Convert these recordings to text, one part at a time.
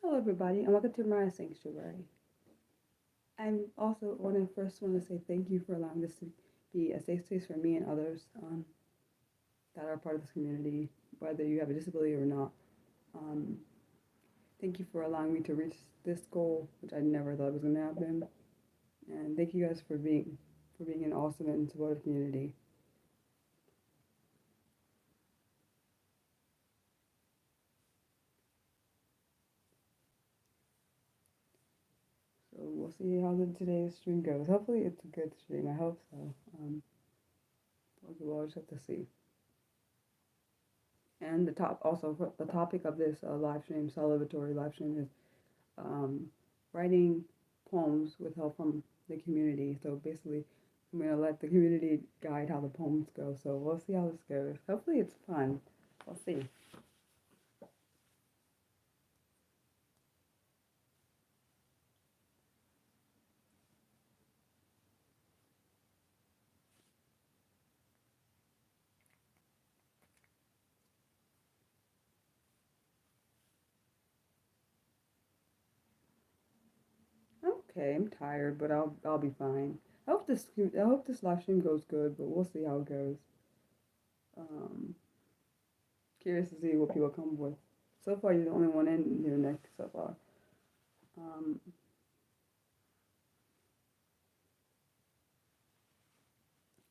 Hello, everybody, and welcome to my sanctuary. I also want to say thank you for allowing this to be a safe space for me and others that are part of this community, whether you have a disability or not. Um, Thank you for allowing me to reach this goal, which I never thought was going to happen. And thank you guys for being an awesome and supportive community. So we'll see how today's stream goes. Hopefully, it's a good stream. I hope so. We'll just have to see. And the topic of this live stream, celebratory live stream, is writing poems with help from the community. So basically, I'm gonna let the community guide how the poems go. So we'll see how this goes. Hopefully, it's fun. We'll see. Okay, I'm tired, but I'll be fine. I hope this live stream goes good, but we'll see how it goes. Um, Curious to see what people come up with. So far, you're the only one in here, Nick. So far. Um,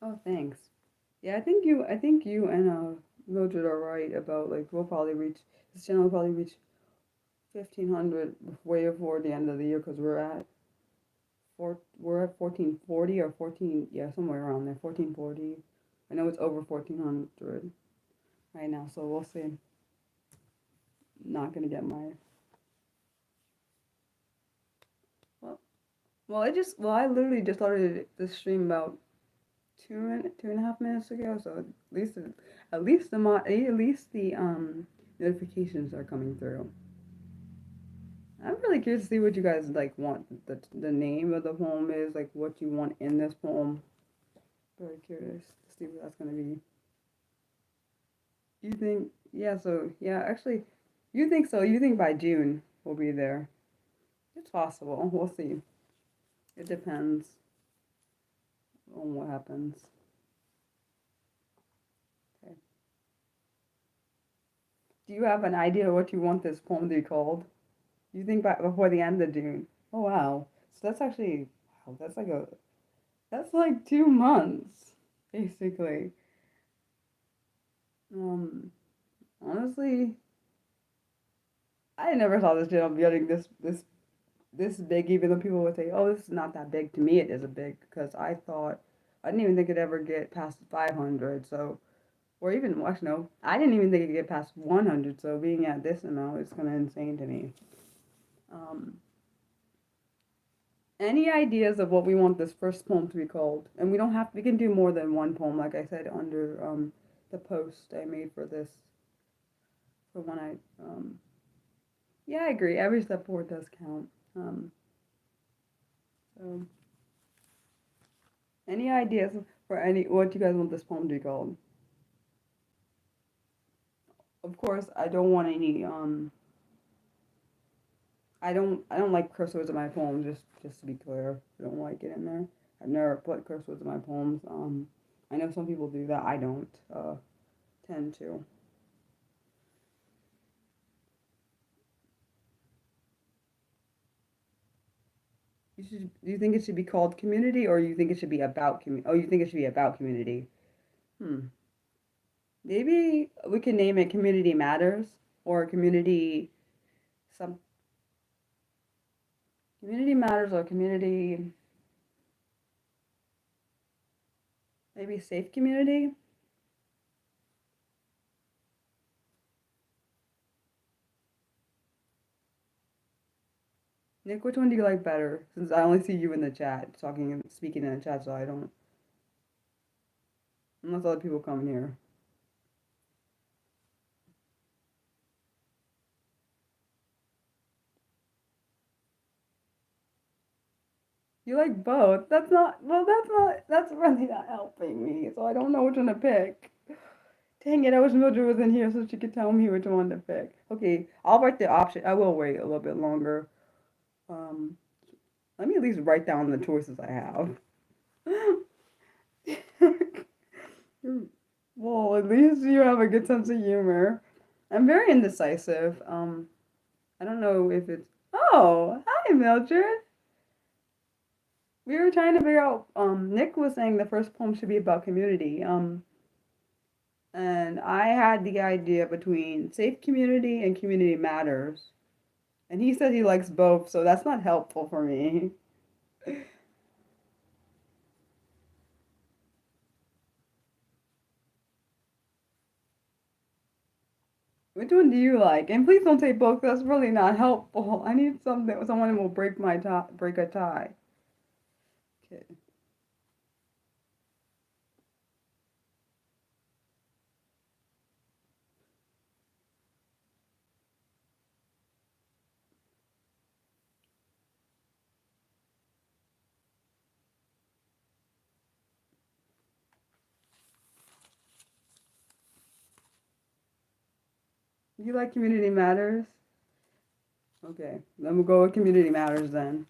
oh, thanks. Yeah, I think you and Mildred are right about like we'll probably reach this channel will probably reach 1,500 way before the end of the year because we're at 1440 or 14, yeah, somewhere around there, 1440. I know it's over 1,400 right now, so we'll see. Not gonna get my well. I literally just started this stream about 2.5 minutes ago. So at least the notifications are coming through. I'm really curious to see what you guys like want the name of the poem is, like what you want in this poem. Very curious to see what that's gonna be. You think yeah, so yeah, actually you think so. You think by June we'll be there. It's possible. We'll see. It depends on what happens. Okay. Do you have an idea what you want this poem to be called? You think by before the end of June. Oh wow. So that's actually wow, that's like 2 months, basically. Um Honestly, I never saw this channel getting this big, even though people would say, "Oh, this is not that big." To me, it is a big because I didn't even think it'd ever get past 500. So, or even actually no, I didn't even think it'd get past 100. So being at this amount is kind of insane to me. Um, any ideas of what we want this first poem to be called? And we don't have we can do more than one poem, like I said under the post I made for this for when I yeah, I agree. Every step forward does count. So any ideas for any what you guys want this poem to be called? Of course, I don't want any I don't like curse words in my poems, just to be clear. I don't like it in there. I've never put curse words in my poems. I know some people do that. I don't tend to. Do you think it should be called community or you think it should be about community? Oh, you think it should be about community. Hmm. Maybe we can name it Community Matters or some Community Matters or Community maybe Safe Community. Nick, which one do you like better? Since I only see you in the chat, talking and speaking in the chat, so I don't, unless other people come in here. You like both? That's really not helping me, so I don't know which one to pick. Dang it, I wish Mildred was in here so she could tell me which one to pick. Okay, I'll write the option. I will wait a little bit longer. Um, Let me at least write down the choices I have. Well, at least you have a good sense of humor. I'm very indecisive. I don't know if it's. Oh, hi, Mildred. We were trying to figure out. Nick was saying the first poem should be about community. And I had the idea between safe community and community matters. And he said he likes both, so that's not helpful for me. Which one do you like? And please don't say both. That's really not helpful. I need something. Someone who will break a tie. Okay. You like Community Matters? Okay, then we'll go with Community Matters then.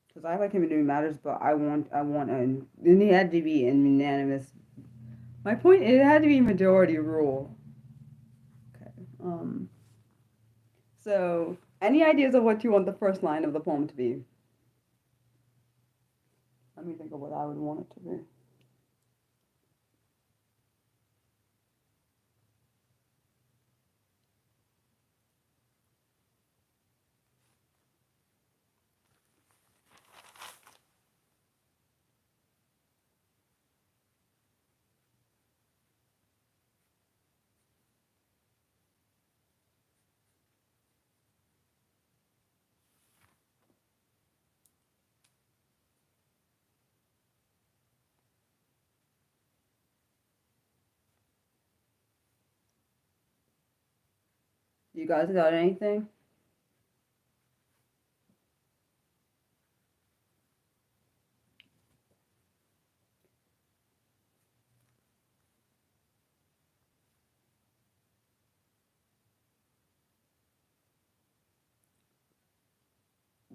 Because I like Community Matters, but and it had to be an unanimous. My point, it had to be majority rule. Okay. So, any ideas of what you want the first line of the poem to be? Let me think of what I would want it to be. You guys got anything?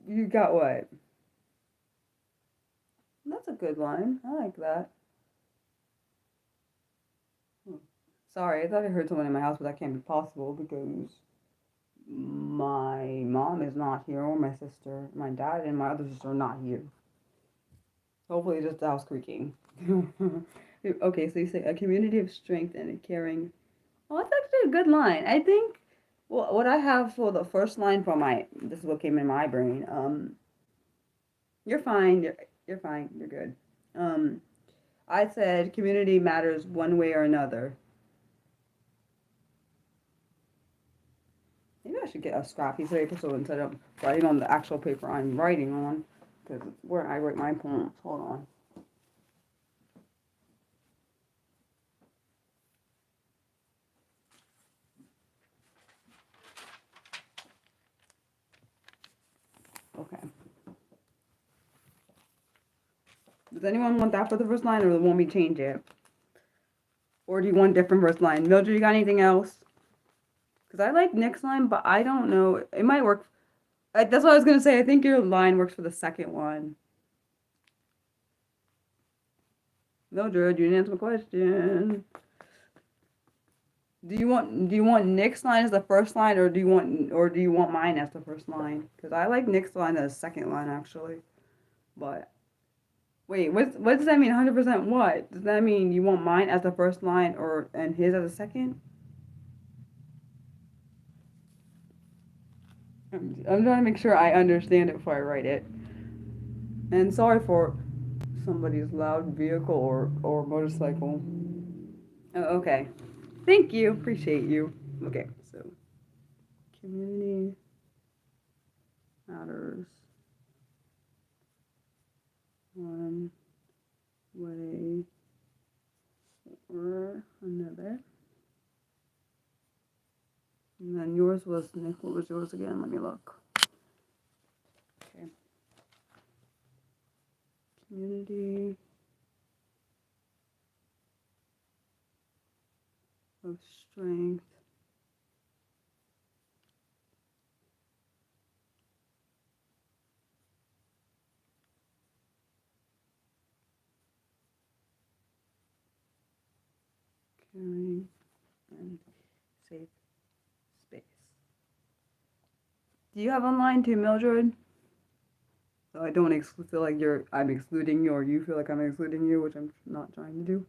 You got what? That's a good line. I like that. Hmm. Sorry, I thought I heard someone in my house, but that can't be possible because my mom is not here, or my sister, my dad, and my other sister are not here. Hopefully, just the house creaking. Okay, so you say a community of strength and a caring. Oh, that's actually a good line. I think. Well, what I have for the first line for my this is what came in my brain. You're fine. You're fine. You're good. Um, I said community matters one way or another. Maybe I should get a scrap piece of paper so instead of writing on the actual paper I'm writing on, because it's where I write my poems. Hold on. Okay. Does anyone want that for the first line, or want me to change it? Or do you want a different first line? Mildred, you got anything else? Because I like Nick's line, but I don't know. It might work. That's what I was going to say. I think your line works for the second one. Mildred, you didn't answer my question. Do you want Nick's line as the first line, or do you want mine as the first line? Because I like Nick's line as the second line actually. But wait, what does that mean? 100% what? Does that mean you want mine as the first line or and his as a second? I'm trying to make sure I understand it before I write it. And sorry for somebody's loud vehicle or motorcycle. Oh, okay. Thank you. Appreciate you. Okay, so community matters one way or another. Yours was, Nick, what was yours again? Let me look. Okay. Community of strength. Caring and safe space. Do you have online too, Mildred? So I don't feel like I'm excluding you, or you feel like I'm excluding you, which I'm not trying to do.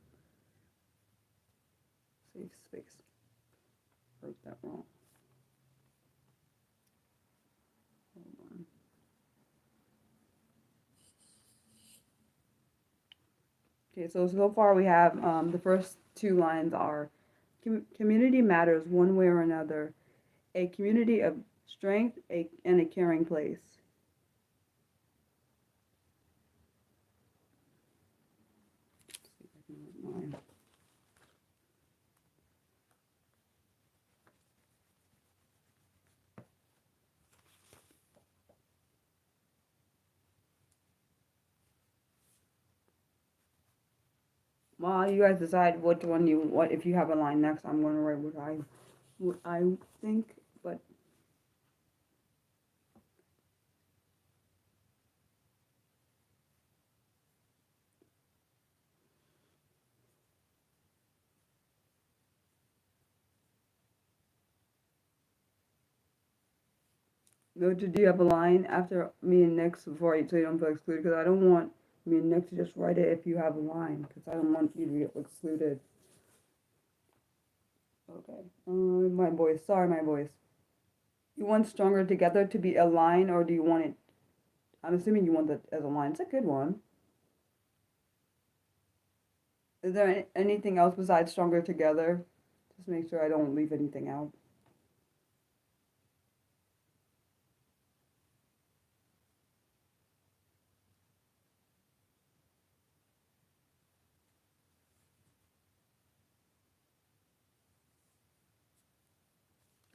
Safe space. Wrote that wrong. Hold on. Okay, so far we have the first two lines are community matters one way or another, a community of strength and a caring place. While you guys decide which one if you have a line next, I'm going to write what I think, but no, do you have a line after me and Nick's before so you don't feel excluded? Because I don't want me and Nick to just write it if you have a line, because I don't want you to get excluded. Okay. My voice. Sorry, my voice. You want stronger together to be a line, or do you want it? I'm assuming you want that as a line. It's a good one. Is there anything else besides stronger together? Just make sure I don't leave anything out.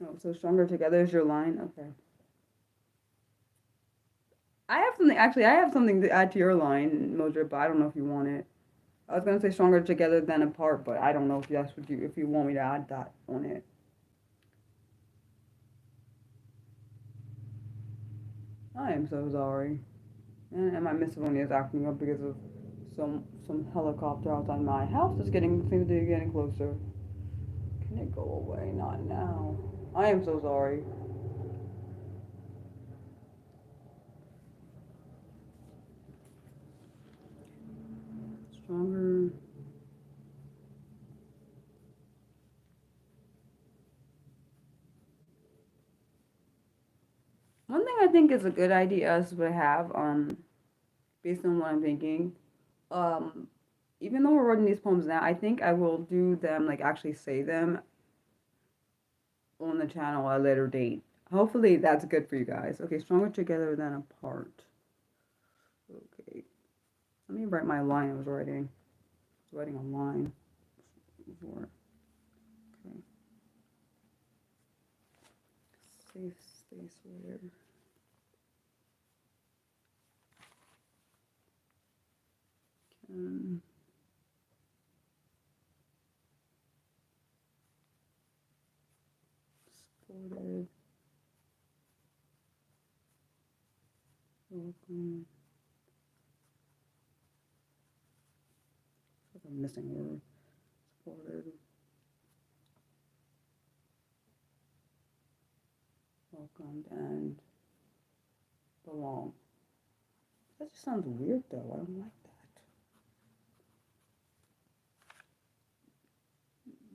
Oh, so stronger together is your line? Okay. I have something to add to your line, Mildred, but I don't know if you want it. I was gonna say stronger together than apart, but I don't know if that's what if you want me to add that on it. I am so sorry. And my miscellaneous acting up because of some helicopter outside my house is seems to be getting closer. Can it go away? Not now. I am so sorry. Stronger. One thing I think is a good idea is what I have, based on what I'm thinking. Um, Even though we're writing these poems now, I think I will do them, like actually say them on the channel at a later date. Hopefully that's good for you guys. Okay, stronger together than apart. Okay. Let me write my line I was writing. I was writing a line before. Okay. Safe space where can supported welcome. I'm missing a word. Supported welcomed and belong. That just sounds weird though. I don't like that.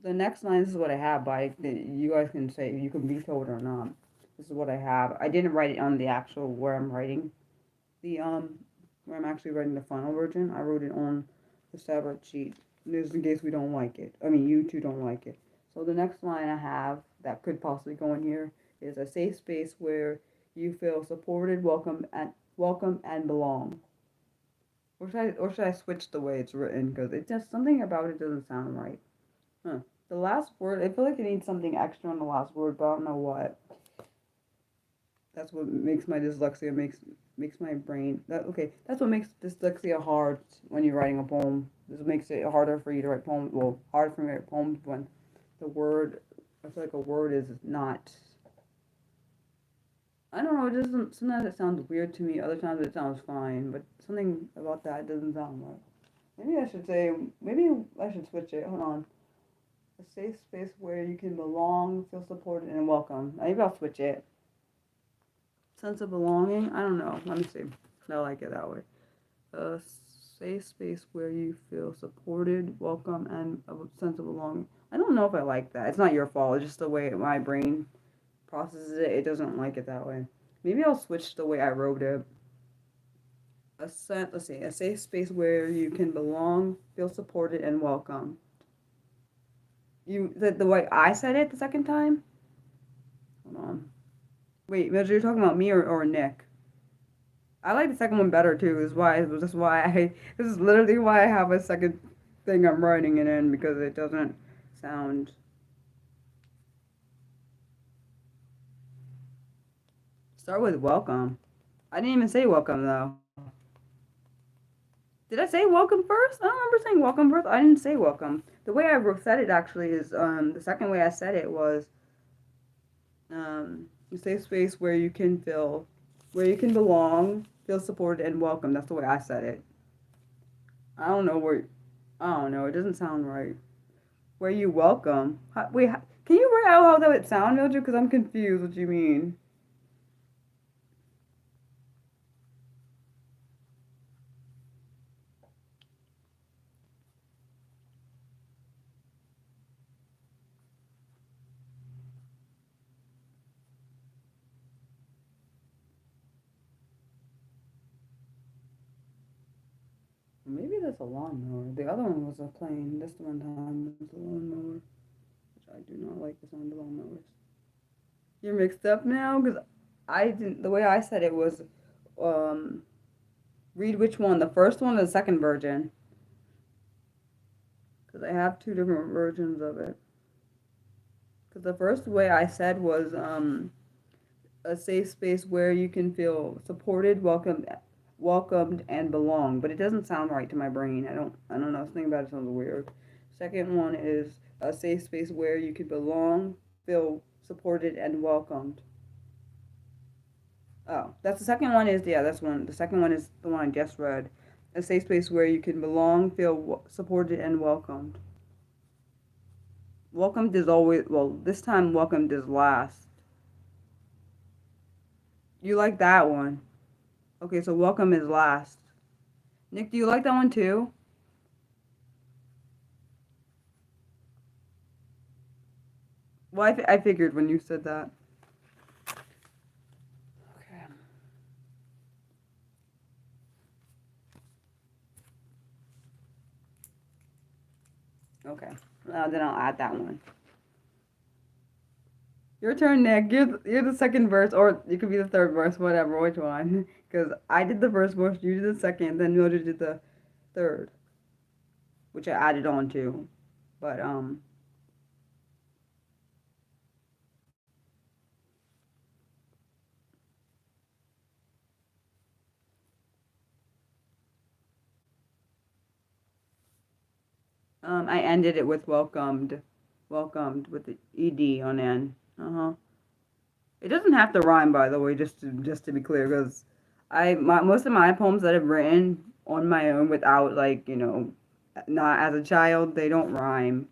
The next line, this is what I have, but you guys can say, you can veto it or not. This is what I have. I didn't write it on the actual where I'm writing the where I'm actually writing the final version. I wrote it on the separate sheet, just in case we don't like it. I mean, you two don't like it. So the next line I have that could possibly go in here is a safe space where you feel supported, welcome and belong. Or should I switch the way it's written, because it just something about it doesn't sound right. Huh. The last word, I feel like it needs something extra on the last word, but I don't know what. That's what makes my dyslexia makes my brain that okay. That's what makes dyslexia hard when you're writing a poem. This makes it harder for you to write poems. Well, harder for me to write poems when the word. I feel like a word is not. I don't know. It doesn't. Sometimes it sounds weird to me. Other times it sounds fine. But something about that doesn't sound right. Maybe I should say. Maybe I should switch it. Hold on. A safe space where you can belong, feel supported, and welcome. Maybe I'll switch it. Sense of belonging. I don't know. Let me see. I like it that way. A safe space where you feel supported, welcome, and a sense of belonging. I don't know if I like that. It's not your fault. It's just the way my brain processes it. It doesn't like it that way. Maybe I'll switch the way I wrote it. Let's see. A safe space where you can belong, feel supported, and welcome. The way I said it the second time. Hold on. Wait, Mildred, you're talking about me or Nick? I like the second one better too. This is literally why I have a second thing I'm writing it in because it doesn't sound. Start with welcome. I didn't even say welcome though. Did I say welcome first? I don't remember saying welcome first. I didn't say welcome. The way I said it actually is the second way I said it was a safe space where you can belong, feel supported and welcome. That's the way I said it. I don't know where. I don't know. It doesn't sound right. Where you welcome. Wait, can you write out how that would sound, Mildred? Because I'm confused what you mean. Maybe that's a lawnmower. The other one was a plane. This one time was a lawnmower, which I do not like the sound of lawnmowers. You're mixed up now because I didn't. The way I said it was, um, read which one, the first one or the second version, because I have two different versions of it. Because the first way I said was a safe space where you can feel supported, welcomed and belong. But it doesn't sound right to my brain. I don't know. Something about it sounds weird. Second one is a safe space where you can belong, feel supported and welcomed. Oh, that's the second one is yeah, that's one. The second one is the one I just read. A safe space where you can belong, feel supported and welcomed. Welcomed is always well. This time welcomed is last. You like that one? Okay, so welcome is last. Nick, do you like that one too? Well, I figured when you said that. Okay. Okay. Then I'll add that one. Your turn, Nick. You're the second verse, or you could be the third verse, whatever, which one? Because I did the first verse, you did the second, then Mildred did the third, which I added on to. But I ended it with welcomed with the ed on end. Uh huh. It doesn't have to rhyme, by the way, just to be clear, because most of my poems that I've written on my own without like not as a child, they don't rhyme.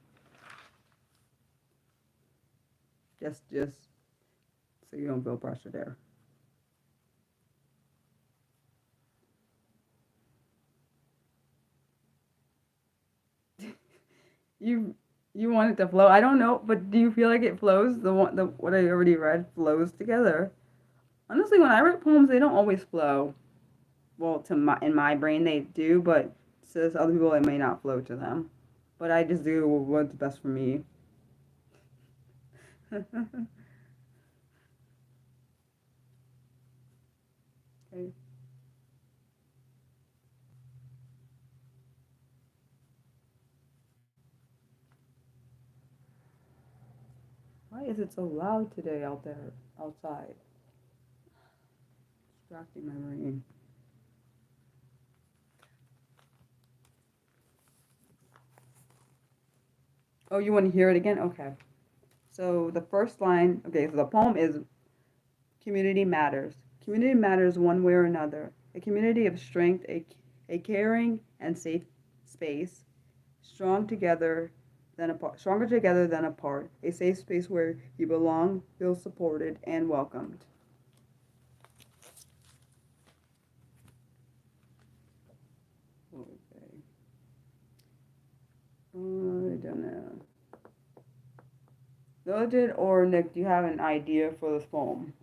Just so you don't feel pressure there. You you want it to flow. I don't know, but do you feel like it flows? The what I already read flows together. Honestly, when I write poems, they don't always flow. Well, to my in my brain they do, but to other people it may not flow to them. But I just do what's best for me. Okay. is it so loud today out there, outside? Distracting my brain. Oh, you want to hear it again? Okay. So the first line, okay, so the poem is community matters. Community matters one way or another. A community of strength, a caring and safe space, stronger together than apart. A safe space where you belong, feel supported, and welcomed. Okay. I don't know. Mildred or Nick, do you have an idea for this poem?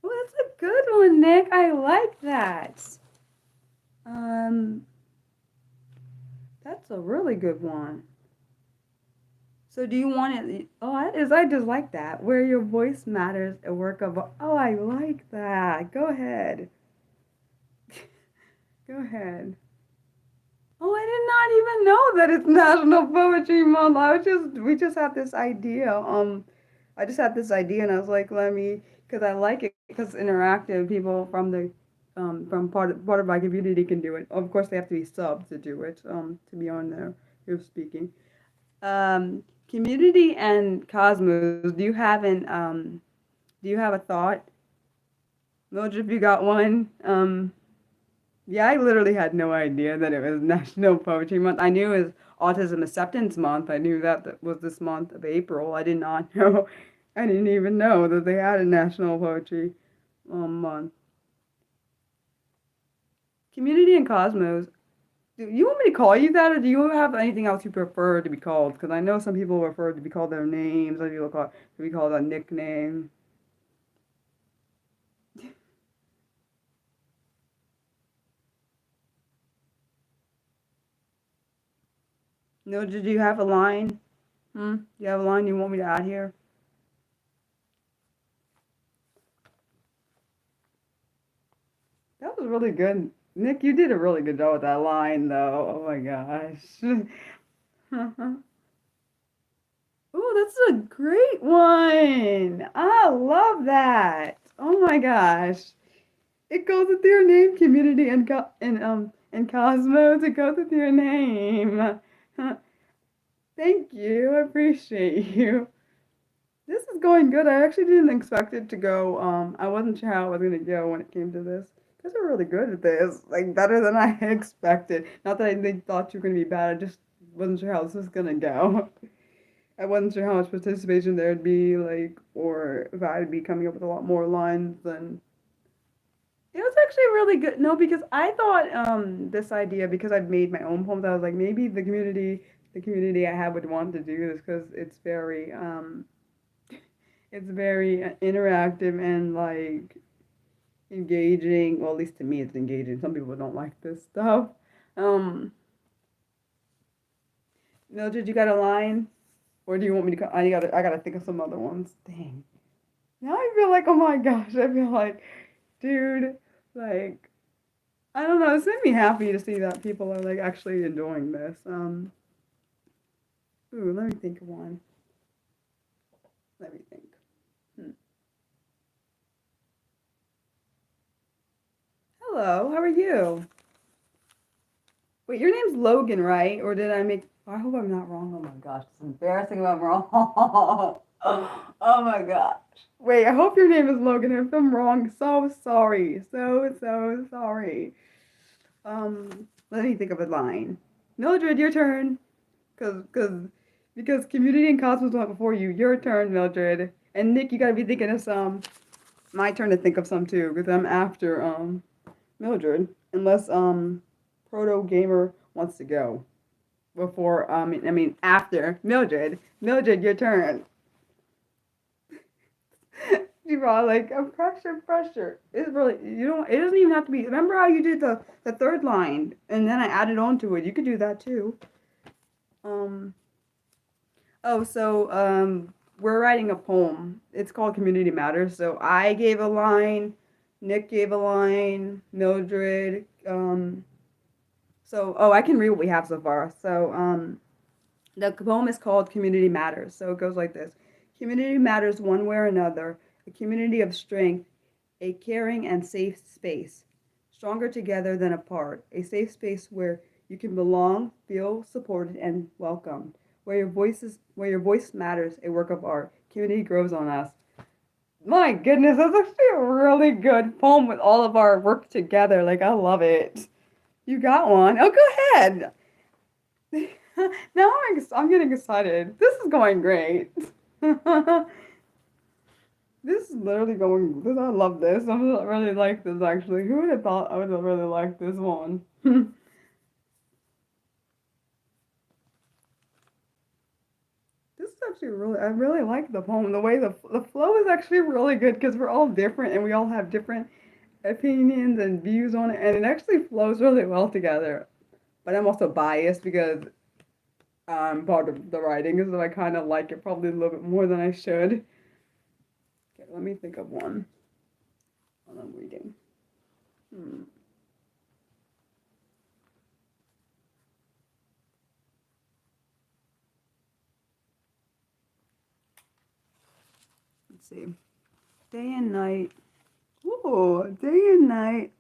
Oh, that's a good one, Nick. I like that. Um, that's a really good one. So do you want it? Oh, I just like that. Where your voice matters, a work of. Oh, I like that. Go ahead. Go ahead. Oh, I did not even know that it's National Poetry Month. We just had this idea. I just had this idea, and I was like, let me, because I like it, because it's interactive. People from from part of my community can do it. Of course, they have to be subs to do it. To be on there, you're speaking. Community and Cosmos. Do you have a thought? Mildred, if you got one. Yeah, I literally had no idea that it was National Poetry Month. I knew it was Autism Acceptance Month. I knew that was this month of April. I did not know. I didn't even know that they had a National Poetry Month. Community and Cosmos. Do you want me to call you that, or do you have anything else you prefer to be called? Because I know some people prefer to be called their names. Some people to be called a nickname. No, did you have a line? Do you have a line you want me to add here? That was really good. Nick, you did a really good job with that line, though. Oh my gosh. Oh, that's a great one. I love that. Oh my gosh. It goes with your name, community and Cosmos. It goes with your name. Thank you. I appreciate you. This is going good. I actually didn't expect it to go. I wasn't sure how it was gonna go when it came to this. You guys are really good at this, like better than I expected. Not that thought you were gonna be bad. I just wasn't sure how this was gonna go. I wasn't sure how much participation there'd be, like, or if I'd be coming up with a lot more lines than. It was actually really good. No, because I thought this idea, because I've made my own poems, I was like maybe the community I have would want to do this because it's very interactive and like engaging. Well, at least to me, it's engaging. Some people don't like this stuff. Um, Mildred, you got a line, or do you want me to? I gotta think of some other ones. Dang. Now I feel like, oh my gosh, I feel like, dude, like, I don't know. It's made me happy to see that people are like actually enjoying this. Let me think of one. Let me think. Hmm. Hello, how are you? Wait, your name's Logan, right? Or did I make? I hope I'm not wrong. Oh my gosh, it's embarrassing if I'm wrong. Oh my gosh. Wait, I hope your name is Logan. If I'm wrong, so sorry. So sorry. Let me think of a line. Mildred, your turn. Because Community and Cosmos went before you. Your turn, Mildred. And Nick, you gotta be thinking of some. My turn to think of some too, because I'm after Mildred. Unless Proto Gamer wants to go before after Mildred. Mildred, your turn. You brought like a pressure. It's really you don't. It doesn't even have to be. Remember how you did the third line, and then I added on to it. You could do that too. Um. Oh, so we're writing a poem. It's called Community Matters. So I gave a line, Nick gave a line, Mildred, So, oh, I can read what we have so far. So, the poem is called Community Matters. So it goes like this: Community matters one way or another, a community of strength, a caring and safe space, stronger together than apart, a safe space where you can belong, feel supported and welcomed, where your voice matters, a work of art. Community grows on us. My goodness, that's actually a really good poem with all of our work together. Like, I love it. You got one. Oh, go ahead. Now I'm getting excited. This is going great. This is literally going. This, I love this. I really like this actually. Who would have thought I would have really liked this one? This is actually really. I really like the poem. The way the flow is actually really good because we're all different and we all have different opinions and views on it, and it actually flows really well together. But I'm also biased because I'm part of the writing, so I kind of like it probably a little bit more than I should. Okay, let me think of one while I'm reading. Hmm. Let's see. Day and night. Ooh, day and night,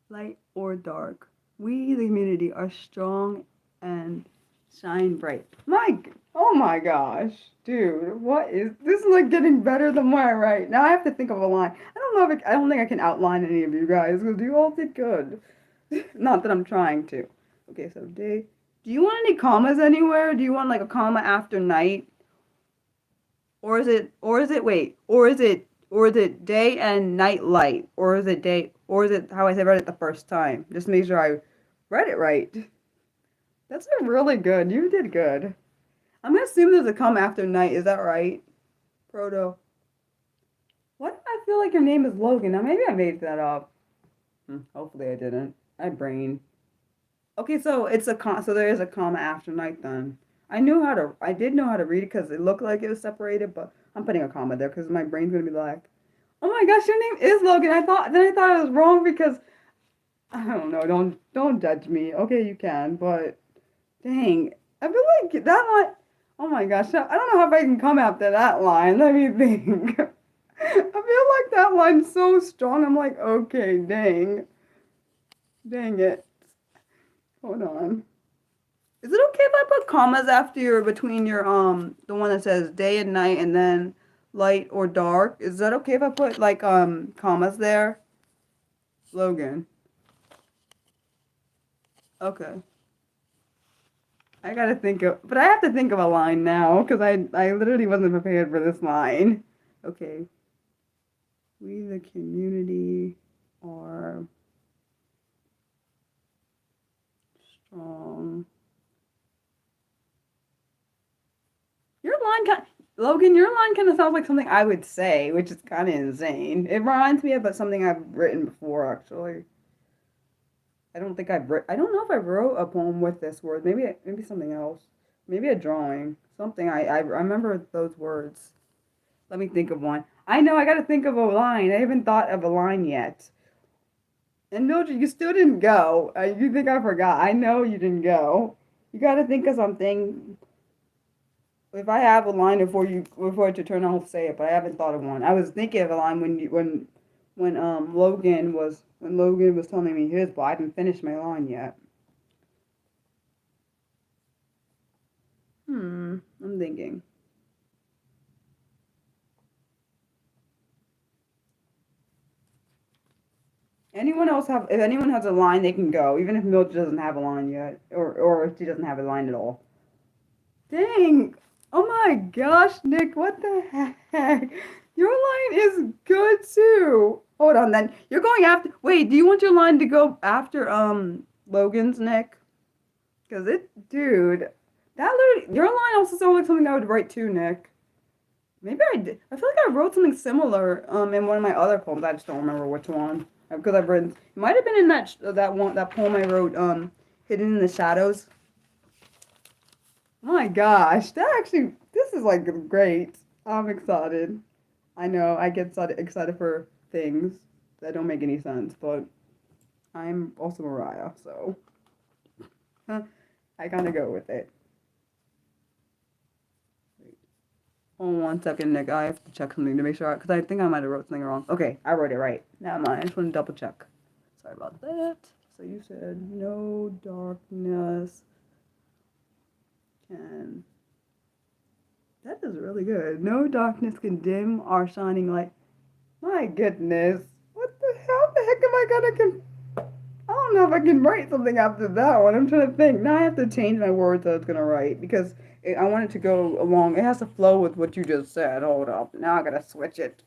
light or dark. We, the community, are strong and shine bright. Oh my gosh, dude, what is this? Is like getting better the more I write. Now I have to think of a line. I don't know if I don't think I can outline any of you guys because you all did good. Not that I'm trying to. Okay, so day. Do you want any commas anywhere? Do you want like a comma after night? Or is it day and night light? Or is it how I said read it the first time? Just make sure I read it right. That's a really good. You did good. I'm gonna assume there's a comma after night. Is that right? Proto. Why do I feel like your name is Logan? Now maybe I made that up. Hopefully I didn't. I brain. Okay, so it's so there is a comma after night then. I did know how to read it because it looked like it was separated, but I'm putting a comma there because my brain's gonna be like, oh my gosh, your name is Logan. I thought I was wrong because I don't know. Don't judge me. Okay, you can, but dang, I feel like that line. Oh my gosh, I don't know if I can come after that line. Let me think. I feel like that line's so strong. I'm like, okay, dang it. Hold on. Is it okay if I put commas after your between your the one that says day and night and then light or dark? Is that okay if I put like commas there? Logan. Okay. But I have to think of a line now because I literally wasn't prepared for this line. Okay. We the community are strong. Logan, your line kind of sounds like something I would say, which is kind of insane. It reminds me of something I've written before, actually. I don't know if I wrote a poem with this word. Maybe something else. Maybe a drawing. Something. I remember those words. Let me think of one. I know, I gotta think of a line. I haven't thought of a line yet. And Mildred, you still didn't go. You think I forgot. I know you didn't go. You gotta think of something. If I have a line before to turn, I'll say it. But I haven't thought of one. I was thinking of a line when Logan was telling me his, but I haven't finished my line yet. I'm thinking. If anyone has a line, they can go, even if Mildred doesn't have a line yet, or if she doesn't have a line at all. Dang! Oh my gosh, Nick, what the heck? Your line is good too. Hold on, then you're going after. Wait, do you want your line to go after Logan's, Nick? Dude, your line also sounds like something I would write too, Nick. Maybe I did. I feel like I wrote something similar in one of my other poems. I just don't remember which one because I've written. It might have been in that poem I wrote hidden in the shadows. Oh my gosh, this is like great. I'm excited. I know I get excited for things that don't make any sense, but I'm also Mariah, so I kind of go with it. Hold on 1 second, Nick. I have to check something to make sure, because I think I might have wrote something wrong. Okay, I wrote it right. Never mind. I just want to double check. Sorry about that. So you said no darkness can. That is really good. No darkness can dim our shining light. My goodness. What the hell? The heck am I gonna I don't know if I can write something after that one. I'm trying to think. Now I have to change my words that I was gonna write because I want it to go along. It has to flow with what you just said. Hold up. Now I gotta switch it.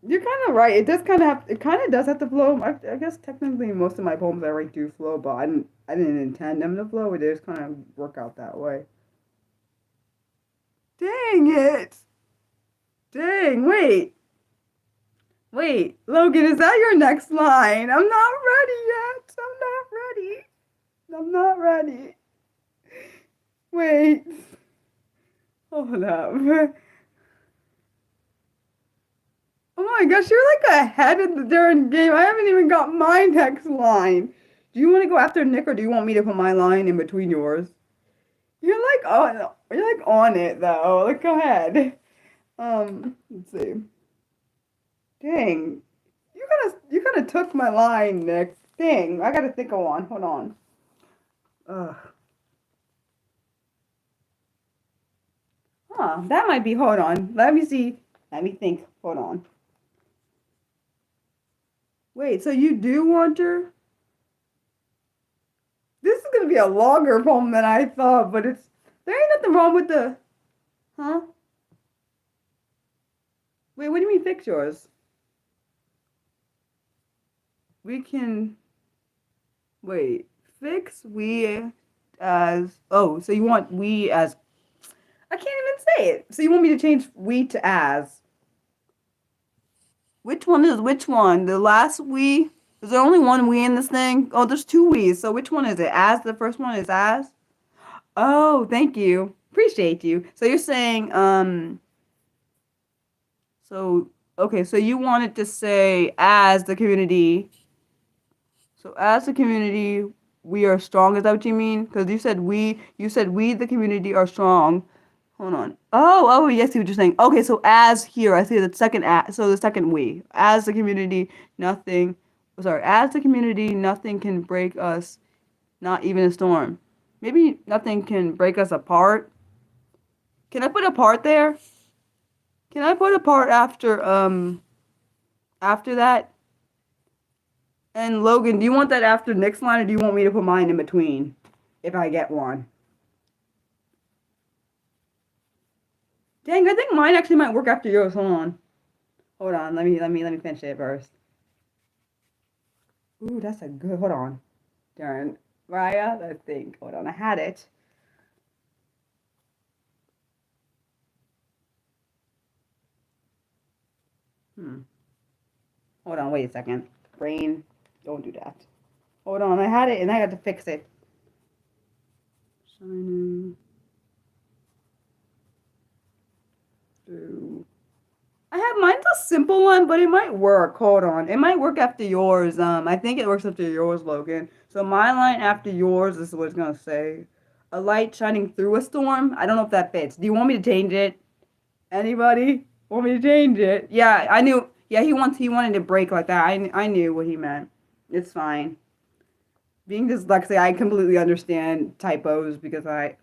You're kind of right. It does kind of have. It kind of does have to flow. I guess technically most of my poems I write do flow, but I didn't intend them to flow. It just kind of work out that way. Dang it! Dang. Wait. Wait, Logan, is that your next line? I'm not ready yet. I'm not ready. I'm not ready. Wait. Hold up. Oh my gosh, you're like ahead of the darn game. I haven't even got my next line. Do you want to go after Nick or do you want me to put my line in between yours? You're like on it though. Like go ahead. Let's see. Dang. You kinda took my line, Nick. Dang, I gotta think of one. Hold on. Ugh. That might be. Hold on. Let me see. Let me think. Hold on. Wait, so you do want her? This is gonna be a longer poem than I thought, but there ain't nothing wrong with the. Huh? Wait, what do you mean fix yours? We can. Wait. Fix we as. Oh, so you want we as. I can't even say it. So you want me to change we to as. Which one is which one? The last we? Is there only one we in this thing? Oh, there's two we's. So which one is it? As the first one is as? Oh, thank you. Appreciate you. So you're saying, so, okay, so you wanted to say as the community. So as the community, we are strong. Is that what you mean? Because you said we, the community, are strong. Hold on. Oh, yes, I see what you're saying. Okay, so as here, I see the second as, so the second we. As the community, nothing, sorry, as the community, nothing can break us, not even a storm. Maybe nothing can break us apart. Can I put a part there? Can I put a part after that? And Logan, do you want that after Nick's line or do you want me to put mine in between? If I get one. Dang, I think mine actually might work after yours. Hold on. Hold on. Let me finish it first. Ooh, that's a good. Hold on. Darn. Raya, I think. Hold on. I had it. Hold on. Wait a second. Brain. Don't do that. Hold on. I had it and I had to fix it. Shining through. I have mine's a simple one, but it might work. Hold on. It might work after yours. I think it works after yours, Logan. So my line after yours, this is what it's gonna say. A light shining through a storm. I don't know if that fits. Do you want me to change it? Anybody? Want me to change it? Yeah, I knew. Yeah, he wanted to break like that. I knew what he meant. It's fine. Being dyslexic, I completely understand typos because I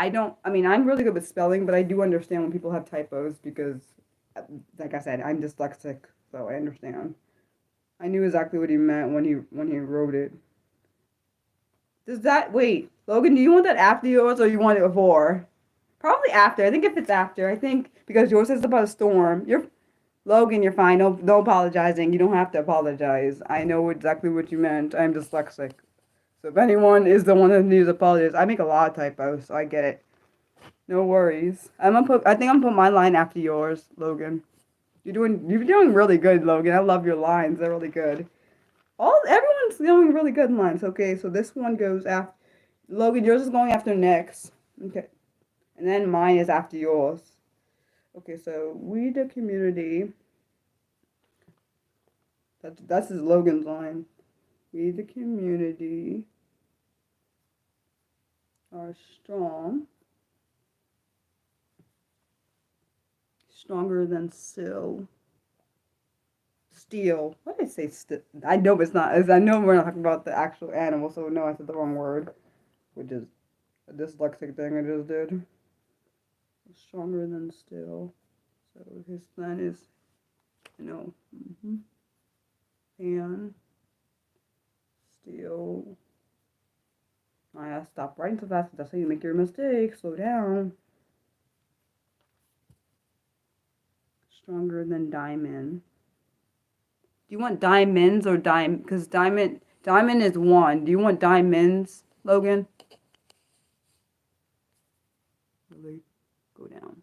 don't. I mean, I'm really good with spelling, but I do understand when people have typos because like I said, I'm dyslexic, so I understand. I knew exactly what he meant when he wrote it. Does that wait, Logan? Do you want that after yours or you want it before? Probably after. I think if it's after, I think because yours is about a storm. You're Logan. You're fine. No apologizing. You don't have to apologize. I know exactly what you meant. I'm dyslexic, so if anyone is the one that needs apologies, I make a lot of typos, so I get it. No worries. I think I'm gonna put my line after yours, Logan. You're doing really good, Logan. I love your lines. They're really good. Everyone's doing really good lines. Okay, so this one goes after Logan. Yours is going after next. Okay, and then mine is after yours. Okay, so we the community. That's his Logan's line. We the community are stronger than steel. What did I say? I know it's not. I know we're not talking about the actual animal, so no, I said the wrong word, which is a dyslexic thing I just did. Stronger than steel. So his plan is, and steel. I gotta stop writing so fast. That's how you make your mistakes. Slow down. Stronger than diamond. Do you want diamonds or because diamond is one. Do you want diamonds, Logan? Really? Go down.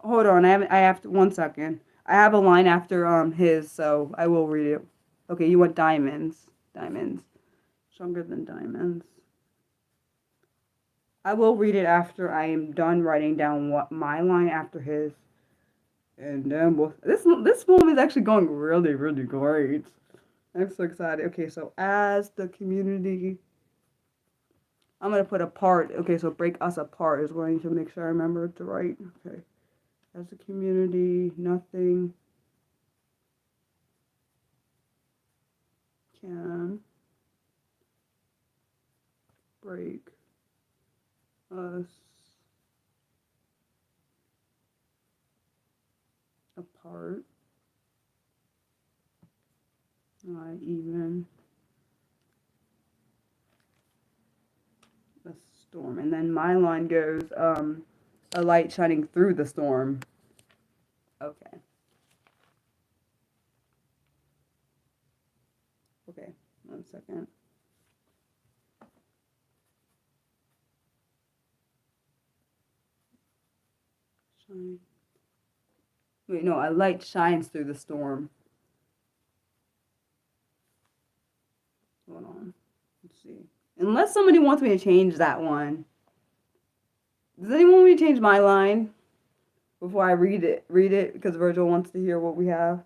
Hold on. I have to 1 second. I have a line after his, so I will read it. Okay, you want diamonds. Diamonds. Stronger than diamonds. I will read it after I am done writing down what my line after his. And then this poem is actually going really, really great. I'm so excited. Okay, so as the community, I'm gonna put apart. Okay, so break us apart is going to make sure I remember to write. Okay, as a community, nothing can break us apart. Not even a storm. And then my line goes, a light shining through the storm. Okay. Okay, 1 second. Shine. Wait, no, a light shines through the storm. Hold on. Let's see. Unless somebody wants me to change that one. Does anyone want me to change my line before I read it? Read it because Virgil wants to hear what we have.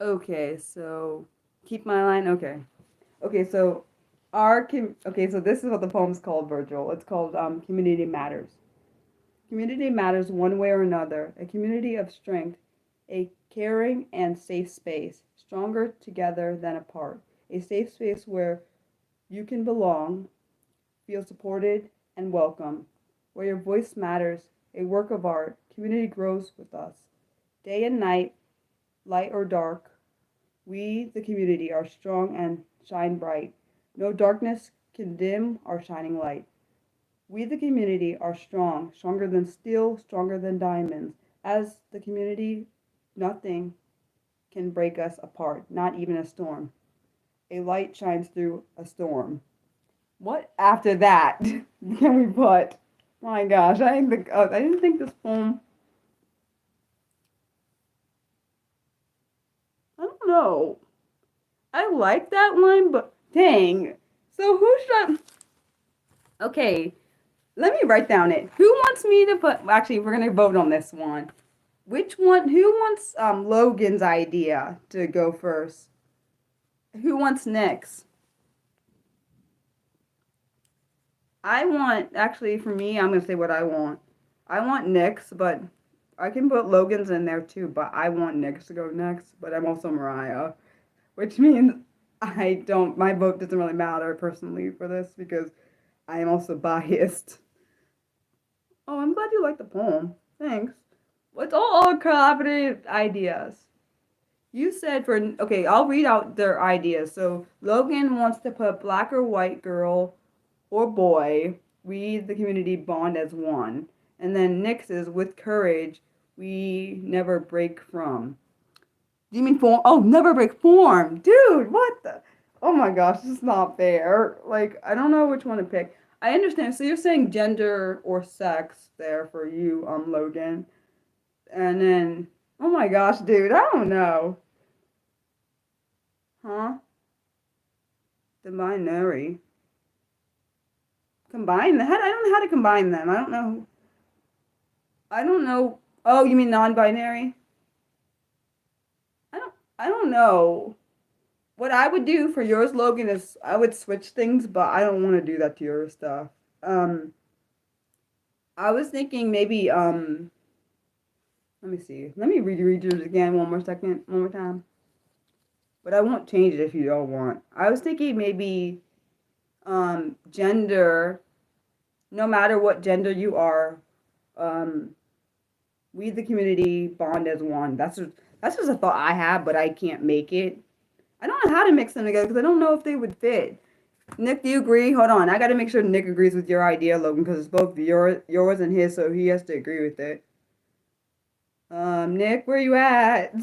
Okay, so keep my line. Okay. Okay, so so this is what the poem's called, Virgil. It's called Community Matters. Community matters one way or another. A community of strength, a caring and safe space, stronger together than apart. A safe space where you can belong, feel supported and welcome, where your voice matters, a work of art. Community grows with us. Day and night, light or dark, we, the community, are strong and shine bright. No darkness can dim our shining light. We, the community, are strong, stronger than steel, stronger than diamonds. As the community, nothing can break us apart, not even a storm. A light shines through a storm. What after that can we put? My gosh, I didn't think this poem. I don't know. I like that line, but dang. So who should I? Okay, let me write down it. Who wants me to put? Actually, we're gonna vote on this one. Which one? Who wants Logan's idea to go first? Who wants Nick's? I want, actually, for me, I'm gonna say what I want. I want Nick's, but I can put Logan's in there too. But I want Nick's to go next. But I'm also Mariah, which means I don't. My vote doesn't really matter personally for this because I am also biased. Oh, I'm glad you like the poem. Thanks. It's all collaborative ideas. You said okay, I'll read out their ideas. So Logan wants to put black or white girl or boy. We, the community, bond as one. And then Nick's is with courage, we never break from. Do you mean form? Oh, never break form. Dude, what the? Oh my gosh, this is not fair. Like, I don't know which one to pick. I understand. So you're saying gender or sex there for you, Logan. And then, oh my gosh, dude, I don't know. Huh? The binary. Combine them? I don't know how to combine them. I don't know. I don't know. Oh, you mean non-binary? I don't. I don't know. What I would do for yours, Logan, is I would switch things, but I don't want to do that to your stuff. Um, I was thinking maybe let me see. Let me read yours again one more time. But I won't change it if you don't want. I was thinking maybe gender, no matter what gender you are, um, we the community bond as one. That's just a thought I have, but I can't make it. I don't know how to mix them together because I don't know if they would fit. Nick, do you agree? Hold on, I got to make sure Nick agrees with your idea, Logan, because it's both yours and his, so he has to agree with it. Nick, where you at?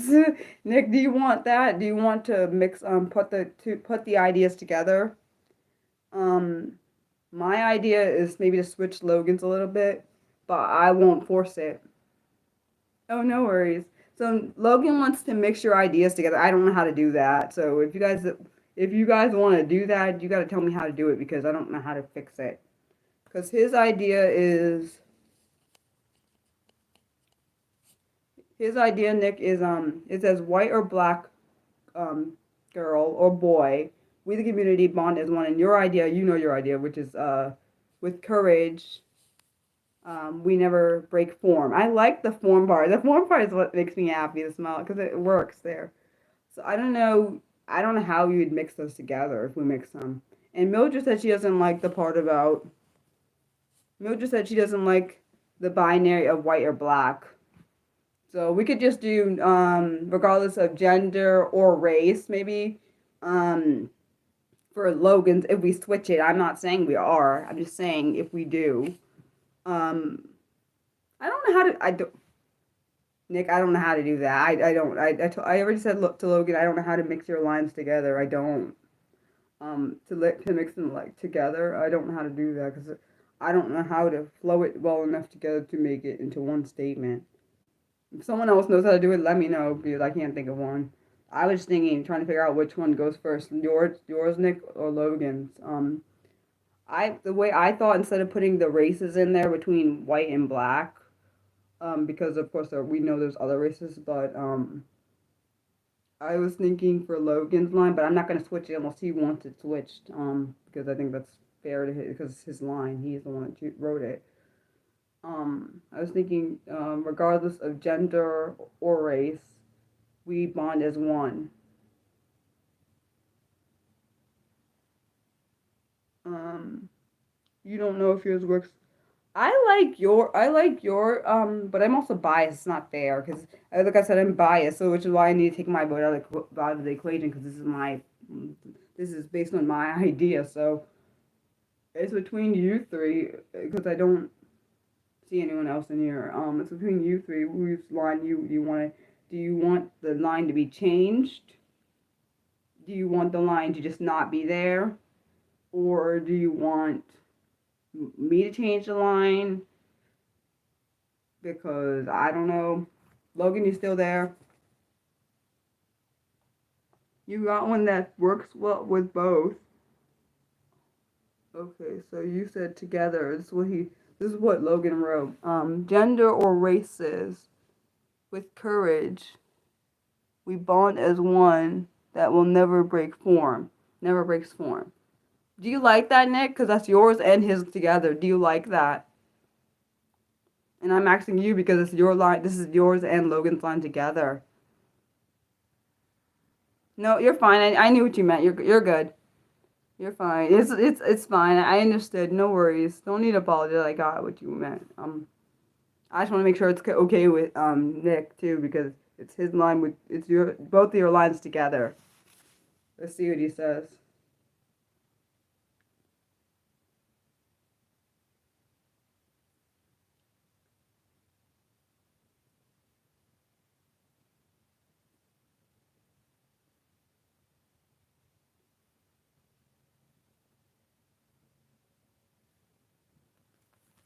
Nick, do you want that? Do you want to mix put the ideas together? Um, my idea is maybe to switch Logan's a little bit, but I won't force it. Oh, no worries. So Logan wants to mix your ideas together. I don't know how to do that. So if you guys want to do that, you got to tell me how to do it because I don't know how to fix it. Because his idea, Nick, is it says white or black um girl or boy. We the community bond as one. And your idea, you know your idea, which is with courage. We never break form. I like the form part. The form part is what makes me happy to smell because it works there. So I don't know. I don't know how you would mix those together if we mix them. And Mildred said she doesn't like the part about. Mildred said she doesn't like the binary of white or black. So we could just do regardless of gender or race, maybe. Um, for Logan's, if we switch it, I'm not saying we are. I'm just saying if we do. Um, I don't know how to. I don't. Nick, I don't know how to do that. I don't. I already said look to Logan. I don't know how to mix your lines together. I don't. To mix them like together. I don't know how to do that because I don't know how to flow it well enough together to make it into one statement. If someone else knows how to do it, let me know because I can't think of one. I was thinking, trying to figure out which one goes first, yours, Nick, or Logan's. The way I thought instead of putting the races in there between white and black, because of course we know there's other races, but I was thinking for Logan's line, but I'm not gonna switch it unless he wants it switched, because I think that's fair to him because it's his line. He's the one that wrote it. I was thinking, regardless of gender or race, we bond as one. Um, you don't know if yours works. I like your, but I'm also biased. It's not fair because, like I said, I'm biased, so which is why I need to take my vote out of the equation because this is based on my idea. So it's between you three because I don't see anyone else in here. It's between you three. Whose line you want to? Do you want the line to be changed? Do you want the line to just not be there, or do you want me to change the line? Because I don't know. Logan, you still there? You got one that works well with both. Okay, so you said together. This is what Logan wrote. Gender or races with courage, we bond as one that will never break form. Never breaks form. Do you like that, Nick? Because that's yours and his together. Do you like that? And I'm asking you because it's your line. This is yours and Logan's line together. No, you're fine. I knew what you meant. You're good. You're fine. It's fine. I understood. No worries. Don't need to apologize. I got what you meant. I just want to make sure it's okay with Nick too because it's his line with it's your both of your lines together. Let's see what he says.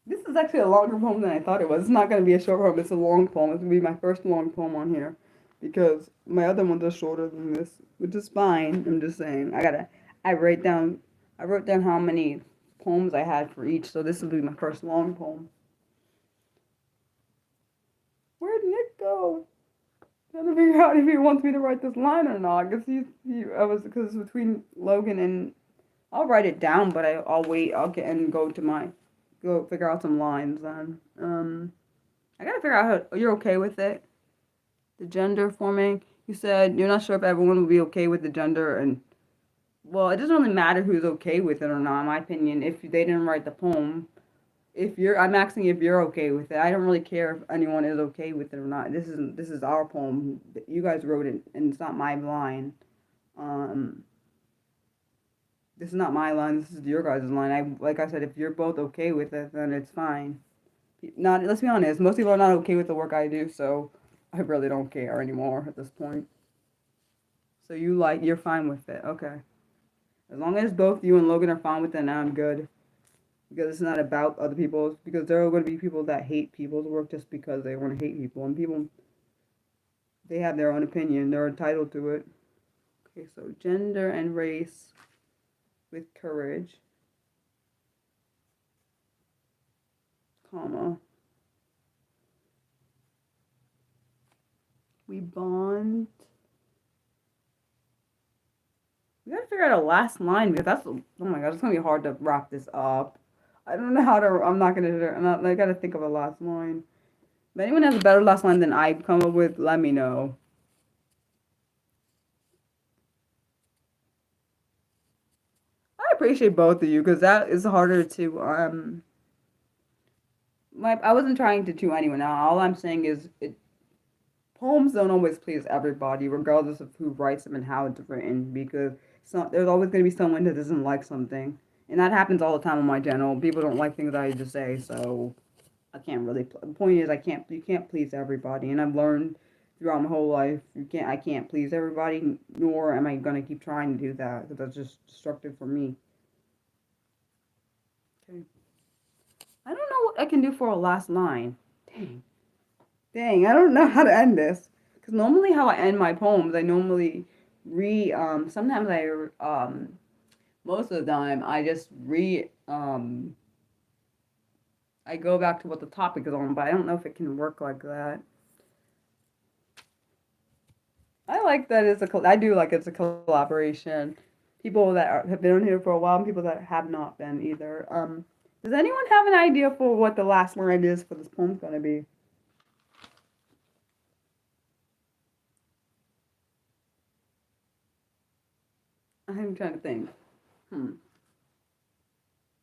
This is actually a longer poem than I thought it was. It's not going to be a short poem. It's a long poem. It's going to be my first long poem on here because my other ones are shorter than this, which is fine. I'm just saying. I wrote down how many poems I had for each, so this will be my first long poem. Where'd Nick go? Trying to figure out if he wants me to write this line or not. Cause because it's between Logan and I'll write it down, but I'll wait. I'll get and go figure out some lines then. I gotta figure out how you're okay with it. The gender forming. You said you're not sure if everyone will be okay with the gender, and well, it doesn't really matter who's okay with it or not. In my opinion, if they didn't write the poem, I'm asking if you're okay with it. I don't really care if anyone is okay with it or not. This is our poem. You guys wrote it, and it's not my line. Um, this is not my line. This is your guys' line. Like I said, if you're both okay with it, then it's fine. Not let's be honest. Most people are not okay with the work I do, so I really don't care anymore at this point. So you're fine with it, okay? As long as both you and Logan are fine with it, now I'm good. Because it's not about other people. Because there are going to be people that hate people's work just because they want to hate people, and people they have their own opinion. They're entitled to it. Okay, so gender and race with courage, comma. We bond. We gotta figure out a last line because oh my god, it's gonna be hard to wrap this up. I don't know how to. I gotta think of a last line. If anyone has a better last line than I come up with, let me know. I appreciate both of you because that is harder to I wasn't trying to chew anyone out. All I'm saying is poems don't always please everybody, regardless of who writes them and how it's written, because there's always going to be someone that doesn't like something. And that happens all the time on my channel. People don't like things I just say, so I can't really. The point is, you can't please everybody, and I've learned throughout my whole life, I can't please everybody, nor am I gonna keep trying to do that because that's just destructive for me. Okay. I don't know what I can do for a last line. Dang, I don't know how to end this. Because normally how I end my poems, I normally sometimes most of the time, I just I go back to what the topic is on, but I don't know if it can work like that. I like that I do like it's a collaboration. People that have been on here for a while and people that have not been either. Does anyone have an idea for what the last line is for this poem's gonna be? I'm trying to think. Hmm.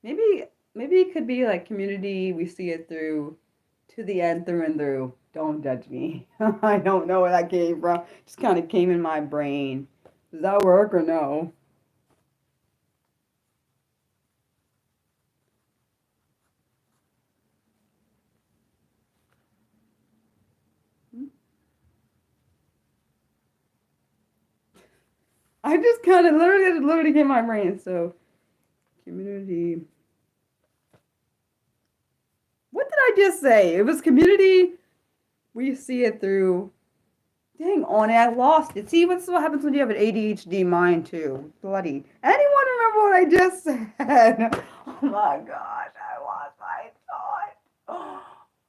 Maybe it could be like community. We see it through to the end, through and through. Don't judge me. I don't know where that came from. Just kind of came in my brain. Does that work or no? Hmm? I just kind of literally came in my brain. So community. What did I just say? It was community. We see it through. Dang on it, I lost it. See, what's what happens when you have an ADHD mind too? Bloody. Anyone remember what I just said? Oh my gosh, I lost my thought.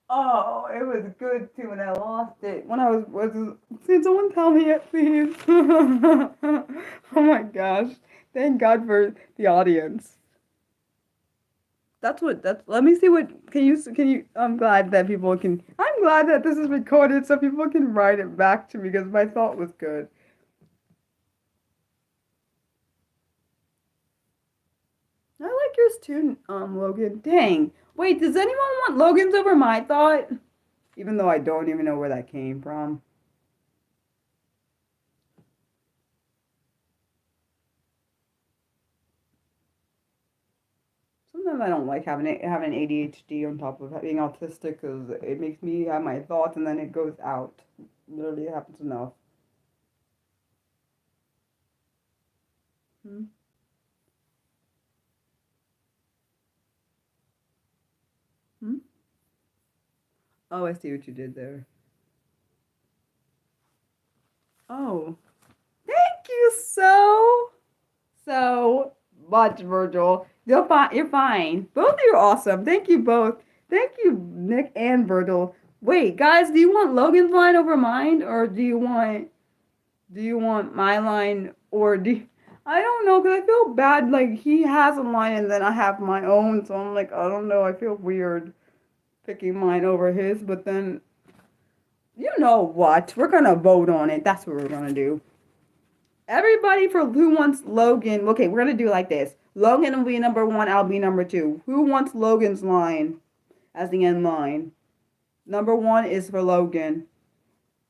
Oh, it was good too, and I lost it when I was. Can someone tell me it, please? Oh my gosh! Thank God for the audience. Let me see what can you I'm glad that people can I'm glad that this is recorded so people can write it back to me because my thought was good. I like yours too, Logan. Dang. Wait, does anyone want Logan's over my thought? Even though I don't even know where that came from. Sometimes I don't like having ADHD on top of being autistic because it makes me have my thoughts and then it goes out. Literally, it happens enough. Hmm? Hmm? Oh, I see what you did there. Oh, thank you so much, Virgil. You're fine. You're fine. Both of you are awesome. Thank you both. Thank you, Nick and Virgil. Wait, guys, do you want Logan's line over mine, or do you want my line, or I don't know, because I feel bad. Like he has a line and then I have my own, so I'm like, I don't know. I feel weird picking mine over his, but then you know what? We're gonna vote on it. That's what we're gonna do. Everybody for who wants Logan. Okay, we're gonna do like this. Logan will be number one. I'll be number two. Who wants Logan's line as the end line? Number one is for Logan,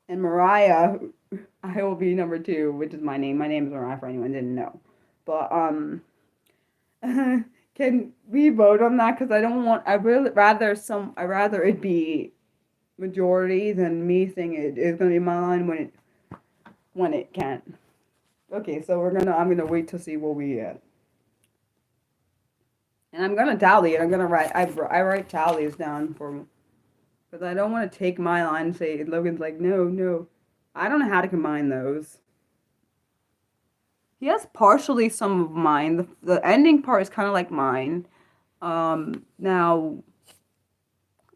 and Mariah. I will be number two, which is my name. My name is Mariah for anyone who didn't know. But can we vote on that? Because I don't want. I really rather some. I rather it be majority than me saying it is gonna be my line when it can't. Okay, so I'm gonna wait to see what we get. And I'm gonna tally it. I'm gonna write. I write tallies down for, because I don't want to take my line and say Logan's like no no. I don't know how to combine those. He has partially some of mine. The ending part is kind of like mine. Now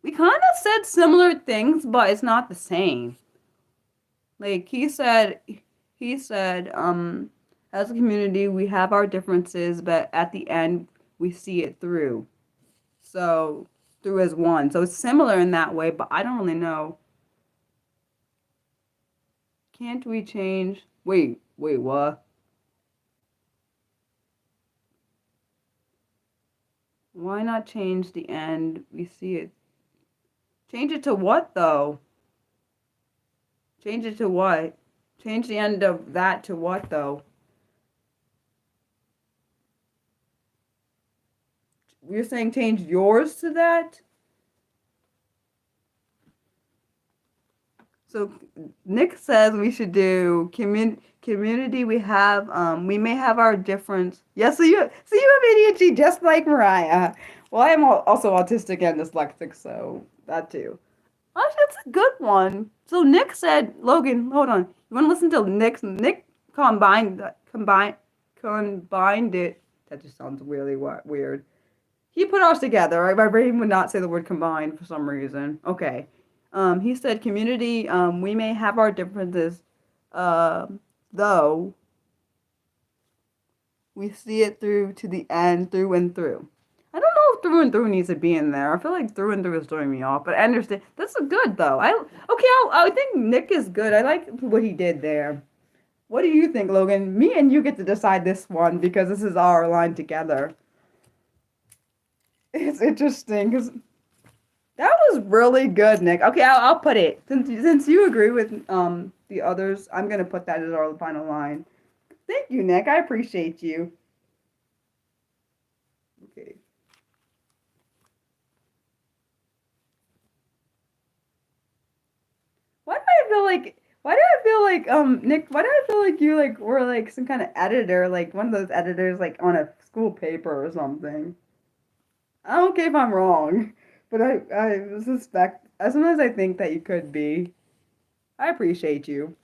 we kind of said similar things, but it's not the same. Like he said, as a community, we have our differences, but at the end, we see it through. So, through as one. So, it's similar in that way, but I don't really know. Can't we change? Wait, what? Why not change the end? We see it. Change it to what, though? Change it to what? Change the end of that to what, though? You're saying change yours to that? So Nick says we should do community. We may have our difference. Yes, so you have ADHD just like Mariah. Well, I am also autistic and dyslexic, so that too. Oh, that's a good one. So Nick said, Logan, hold on. You want to listen to Nick combined it. That just sounds really weird. He put ours together. Right? My brain would not say the word combined for some reason. Okay. He said, community, we may have our differences, though we see it through to the end, through and through. I don't know if through and through needs to be in there. I feel like through and through is throwing me off, but I understand. That's good though. I think Nick is good. I like what he did there. What do you think, Logan? Me and you get to decide this one because this is our line together. It's interesting because that was really good, Nick. Okay, I'll put it since you agree with the others. I'm gonna put that as our final line. Thank you, Nick. I appreciate you. Okay. Why do I feel like? Why do I feel like Nick? Why do I feel like you like were like some kind of editor, like one of those editors, like on a school paper or something? I don't care if I'm wrong, but I suspect. Sometimes I think that you could be. I appreciate you.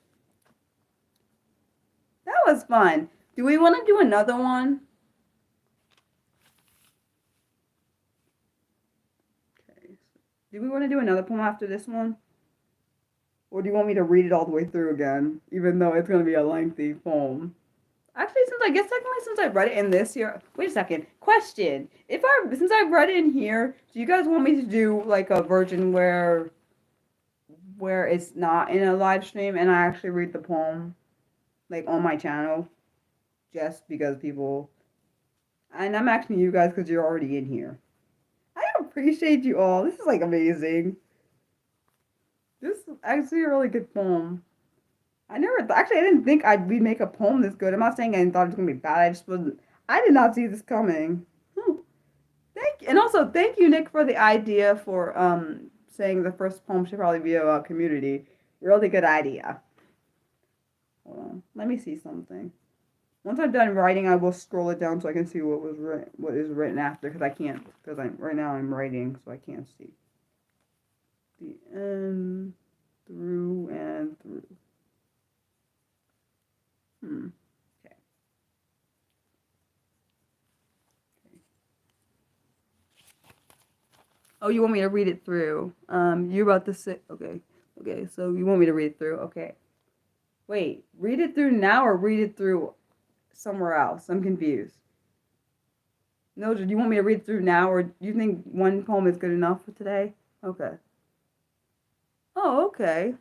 That was fun. Do we want to do another one? Okay. Do we want to do another poem after this one? Or do you want me to read it all the way through again, even though it's going to be a lengthy poem? Actually, since I've read it in this here, wait a second. Question: since I've read it in here, do you guys want me to do like a version where it's not in a live stream and I actually read the poem like on my channel, just because people? And I'm asking you guys because you're already in here. I appreciate you all. This is like amazing. This is actually a really good poem. I didn't think we'd make a poem this good. I'm not saying I thought it was gonna be bad. I just wasn't. I did not see this coming. And also thank you, Nick, for the idea for saying the first poem should probably be about community. Really good idea. Hold on, let me see something. Once I'm done writing, I will scroll it down so I can see what is written after, because I can't, because right now I'm writing, so I can't see. The end, through and through. Okay. Oh, you want me to read it through? You're about to say, okay, okay. So you want me to read it through? Okay. Wait, read it through now or read it through somewhere else? I'm confused. Mildred, do you want me to read it through now, or do you think one poem is good enough for today? Okay. Oh, okay.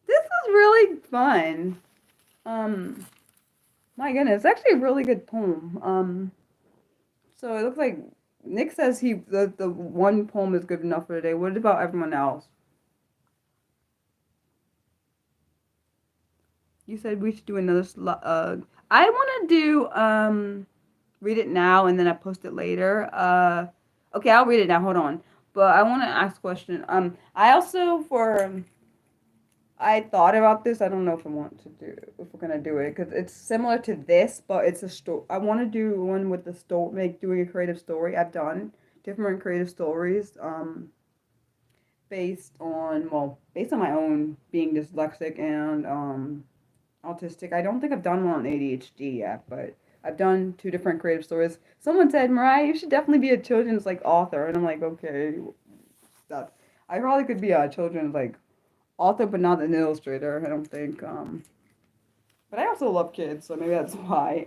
This was really fun. Um, my goodness, it's actually a really good poem. So it looks like Nick says the one poem is good enough for today. What about everyone else? You said we should do another I want to do read it now and then I post it later. Okay, I'll read it now. Hold on. But I want to ask a question. I also I thought about this. I don't know if I want to do if we're gonna do it because it's similar to this, but it's a story. I want to do one with the story, doing a creative story. I've done different creative stories. Based on my own being dyslexic and autistic. I don't think I've done one on ADHD yet, but I've done two different creative stories. Someone said, Mariah, you should definitely be a children's like author, and I'm like, okay, stuff. I probably could be a children's like author, but not an illustrator. I don't think. But I also love kids, so maybe that's why.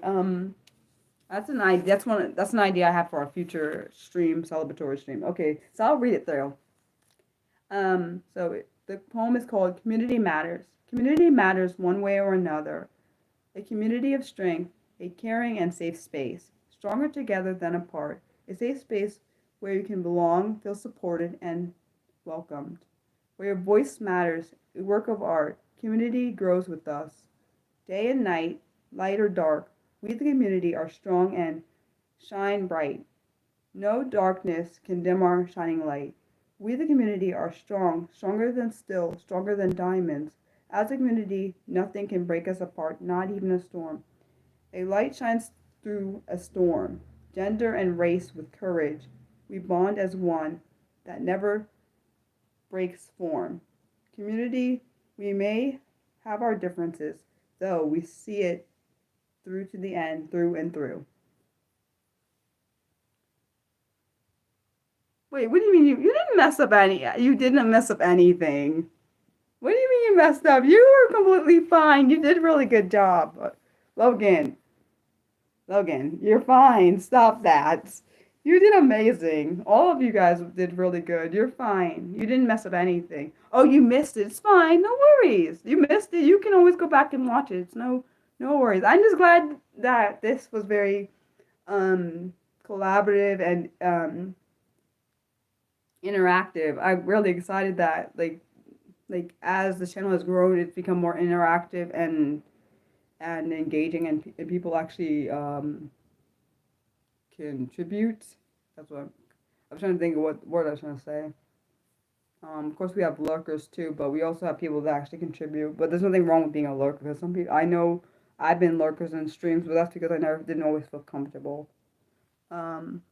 That's an idea. That's an idea I have for a future stream, celebratory stream. Okay, so I'll read it through. The poem is called Community Matters. Community matters one way or another. A community of strength, a caring and safe space, stronger together than apart. A safe space where you can belong, feel supported, and welcomed. Where your voice matters, a work of art. Community grows with us. Day and night, light or dark, we the community are strong and shine bright. No darkness can dim our shining light. We the community are strong, stronger than steel, stronger than diamonds. As a community, nothing can break us apart, not even a storm. A light shines through a storm, gender and race with courage. We bond as one that never breaks form. Community, we may have our differences, though we see it through to the end, through and through. Wait, what do you mean you didn't mess up any? You didn't mess up anything. What do you mean you messed up? You were completely fine. You did a really good job. Logan, Logan, you're fine. Stop that. You did amazing. All of you guys did really good. You're fine. You didn't mess up anything. Oh, you missed it. It's fine. No worries. You missed it. You can always go back and watch it. It's no worries. I'm just glad that this was very um collaborative and interactive. I'm really excited that like as the channel has grown, it's become more interactive and engaging, and people actually contribute. That's what I'm trying to think of what word I was trying to say. Of course, we have lurkers too, but we also have people that actually contribute. But there's nothing wrong with being a lurker because some people I know I've been lurkers in streams, but that's because I never didn't always feel comfortable. Um,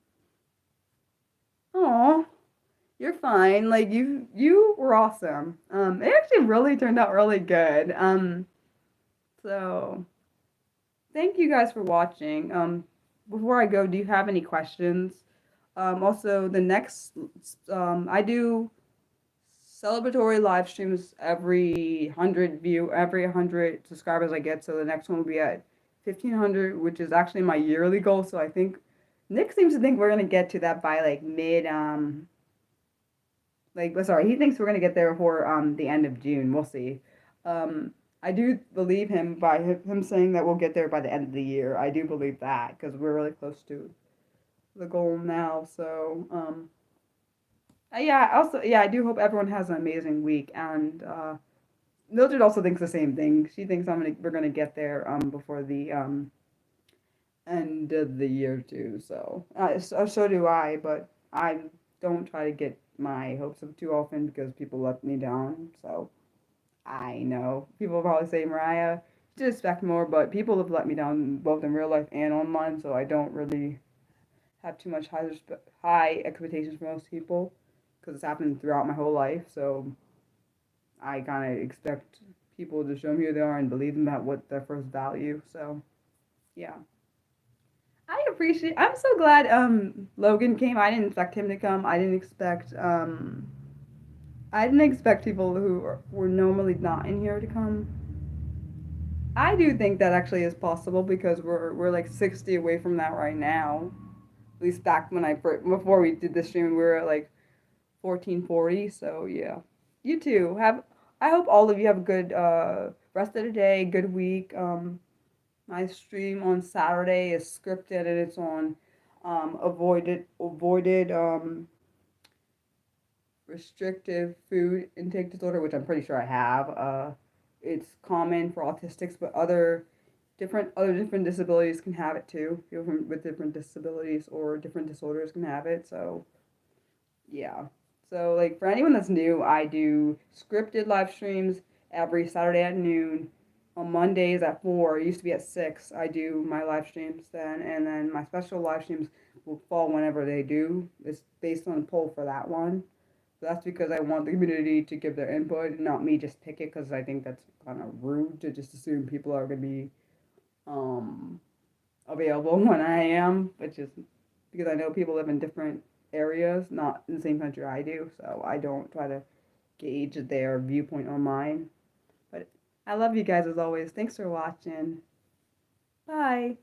oh, you're fine. Like you were awesome. It actually really turned out really good. So thank you guys for watching. Before I go, do you have any questions? Also, the next, I do celebratory live streams every 100 subscribers I get. So the next one will be at 1,500, which is actually my yearly goal. So I think Nick seems to think we're gonna get to that by like sorry, he thinks we're gonna get there for the end of June. We'll see. Um, I do believe him by him saying that we'll get there by the end of the year. I do believe that because we're really close to the goal now. So yeah. Also, yeah, I do hope everyone has an amazing week. And Mildred also thinks the same thing. She thinks we're gonna get there before the end of the year too. So do I. But I don't try to get my hopes up too often because people let me down. So I know people will probably say, Mariah, you should expect more, but people have let me down both in real life and online, so I don't really have too much high expectations for most people because it's happened throughout my whole life. So I kind of expect people to show me who they are and believe them at what their first value. So yeah. I'm so glad Logan came. I didn't expect him to come. I didn't expect people who were normally not in here to come. I do think that actually is possible because we're like 60 away from that right now. At least back when before we did the stream, we were at like 1440. So yeah, you too have. I hope all of you have a good rest of the day, good week. My stream on Saturday is scripted and it's on avoided restrictive food intake disorder, which I'm pretty sure I have. It's common for autistics, but other different disabilities can have it too. People with different disabilities or different disorders can have it. So yeah. So like for anyone that's new, I do scripted live streams every Saturday at noon. On Mondays at 4, it used to be at 6. I do my live streams then, and then my special live streams will fall whenever they do. It's based on a poll for that one. So that's because I want the community to give their input, not me just pick it, because I think that's kind of rude to just assume people are going to be um, available when I am, which is because I know people live in different areas, not in the same country I do, so I don't try to gauge their viewpoint on mine. But I love you guys as always. Thanks for watching. Bye.